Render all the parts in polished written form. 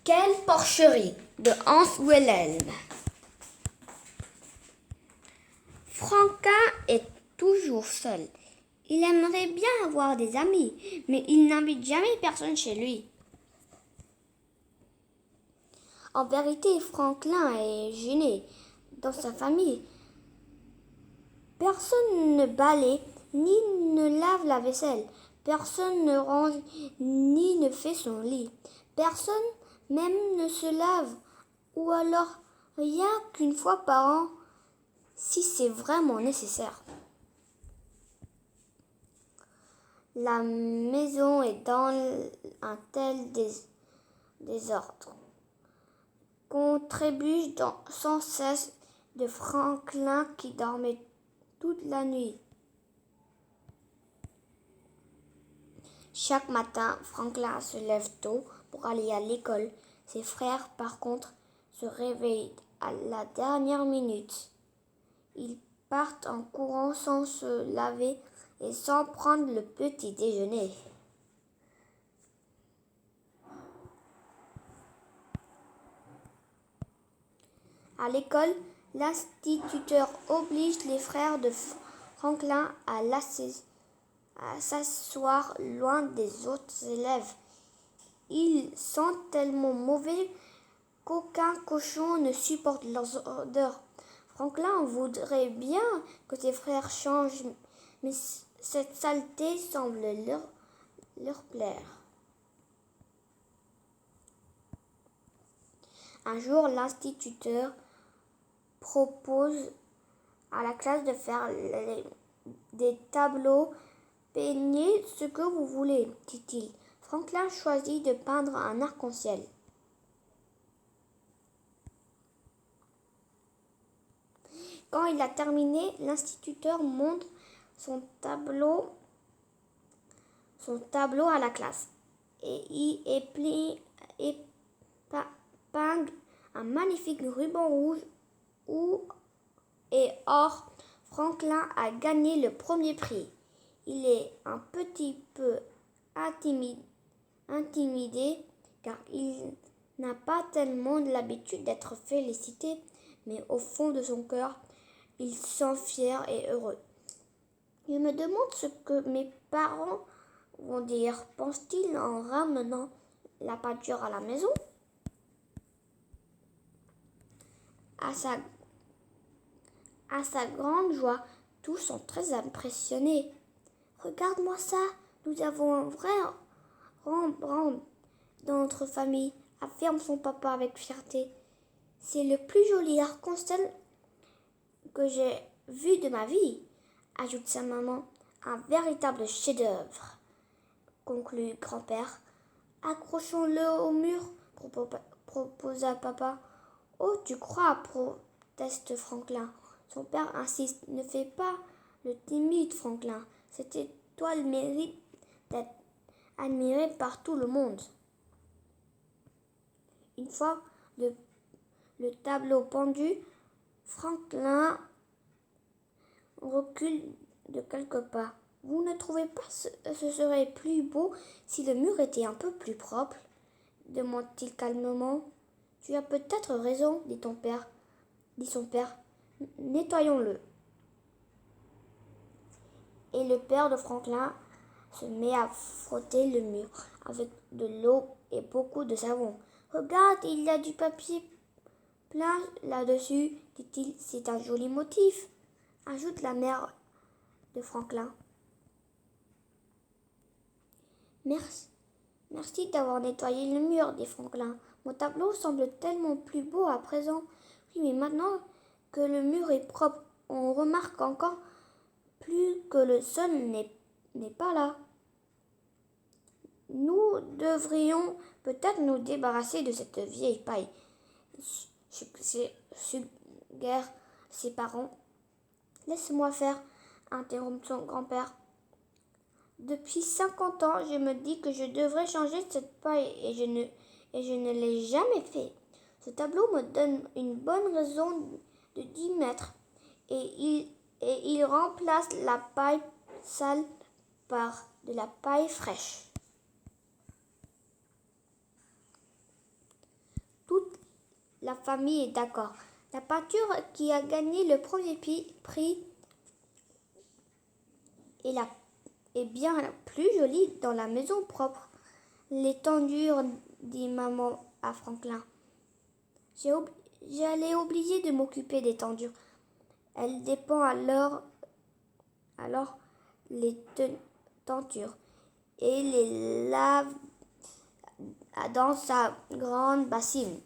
Quelle porcherie de Hans Wilhelm. Franquin est toujours seul. Il aimerait bien avoir des amis, mais il n'invite jamais personne chez lui. En vérité, Franklin est gêné dans sa famille. Personne ne balaye ni ne lave la vaisselle. Personne ne range ni ne fait son lit. Personne même ne se lave, ou alors rien qu'une fois par an, si c'est vraiment nécessaire. La maison est dans un tel désordre qu'on trébuche sans cesse de Franklin qui dormait toute la nuit. Chaque matin, Franklin se lève tôt pour aller à l'école. Ses frères, par contre, se réveillent à la dernière minute. Ils partent en courant sans se laver et sans prendre le petit déjeuner. À l'école, l'instituteur oblige les frères de Franklin à s'asseoir loin des autres élèves. Ils sentent tellement mauvais qu'aucun cochon ne supporte leurs odeurs. Franklin voudrait bien que ses frères changent, mais cette saleté semble leur plaire. Un jour, l'instituteur propose à la classe de faire des tableaux. Peignez ce que vous voulez, dit-il. Franklin choisit de peindre un arc-en-ciel. Quand il a terminé, l'instituteur montre son tableau à la classe et y est peint un magnifique ruban rouge et or. Franklin a gagné le premier prix. Il est un petit peu intimidé car il n'a pas tellement l'habitude d'être félicité, mais au fond de son cœur, il se sent fier et heureux. Il me demande ce que mes parents vont dire. Pense-t-il en ramenant la peinture à la maison? À sa grande joie, tous sont très impressionnés. Regarde-moi ça, nous avons un vrai Rembrandt dans notre famille, affirme son papa avec fierté. C'est le plus joli arc-en-ciel que j'ai vu de ma vie, ajoute sa maman. Un véritable chef-d'œuvre, conclut grand-père. Accrochons-le au mur, proposa papa. Oh, tu crois, proteste Franklin. Son père insiste. Ne fais pas le timide, Franklin. Cette étoile mérite d'être admirée par tout le monde. Une fois le tableau pendu, Franklin recule de quelques pas. Vous ne trouvez pas que ce serait plus beau si le mur était un peu plus propre? Demande-t-il calmement. Tu as peut-être raison, dit son père. Nettoyons-le. Et le père de Franklin se met à frotter le mur avec de l'eau et beaucoup de savon. Regarde, il y a du papier plein là-dessus, dit-il. C'est un joli motif, ajoute la mère de Franklin. Merci d'avoir nettoyé le mur, dit Franklin. Mon tableau semble tellement plus beau à présent. Oui, mais maintenant que le mur est propre, on remarque encore plus que le sol n'est pas là. Nous devrions peut-être nous débarrasser de cette vieille paille, suggèrent ses parents. Laisse-moi faire, interrompt son grand-père. Depuis 50 ans, je me dis que je devrais changer cette paille et je ne l'ai jamais fait. Ce tableau me donne une bonne raison de 10 mètres et il remplace la paille sale par de la paille fraîche. la famille est d'accord. La peinture qui a gagné le premier prix est bien plus jolie dans la maison propre. Les tendures, dit maman à Franklin. J'allais oublier de m'occuper des tendures. Elle dépend alors les tentures et les lave dans sa grande bassine.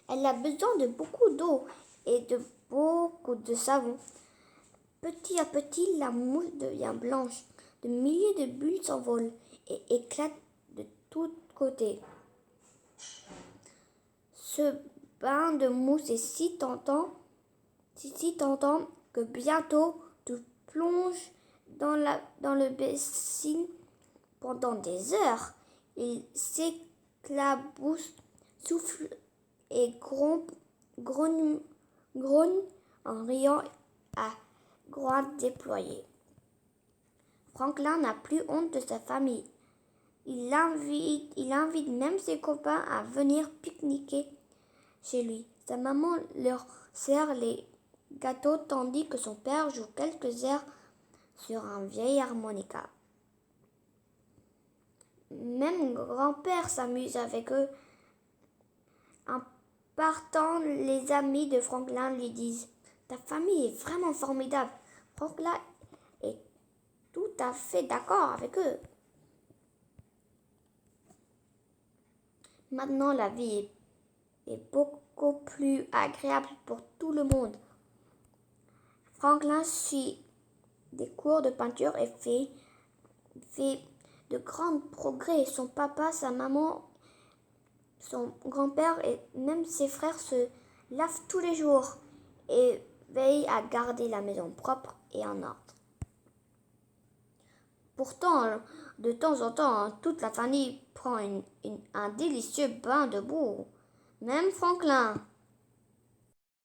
Elle a besoin de beaucoup d'eau et de beaucoup de savon. Petit à petit, la mousse devient blanche. De milliers de bulles s'envolent et éclatent de tous côtés. Ce bain de mousse est si tentant que bientôt tout plonge dans le bassin pendant des heures. Il s'éclabousse, souffle et grogne en riant à groin déployé. Franklin n'a plus honte de sa famille. Il invite même ses copains à venir pique-niquer chez lui. Sa maman leur sert les gâteaux tandis que son père joue quelques airs sur un vieil harmonica. Même grand-père s'amuse avec eux. En partant, les amis de Franklin lui disent « Ta famille est vraiment formidable. » Franklin est tout à fait d'accord avec eux. Maintenant, la vie est beaucoup plus agréable pour tout le monde. Franklin suit des cours de peinture et fait de grands progrès. Son papa, sa maman, son grand-père et même ses frères se lavent tous les jours et veillent à garder la maison propre et en ordre. Pourtant, de temps en temps, toute la famille prend un délicieux bain de boue. Même Franklin.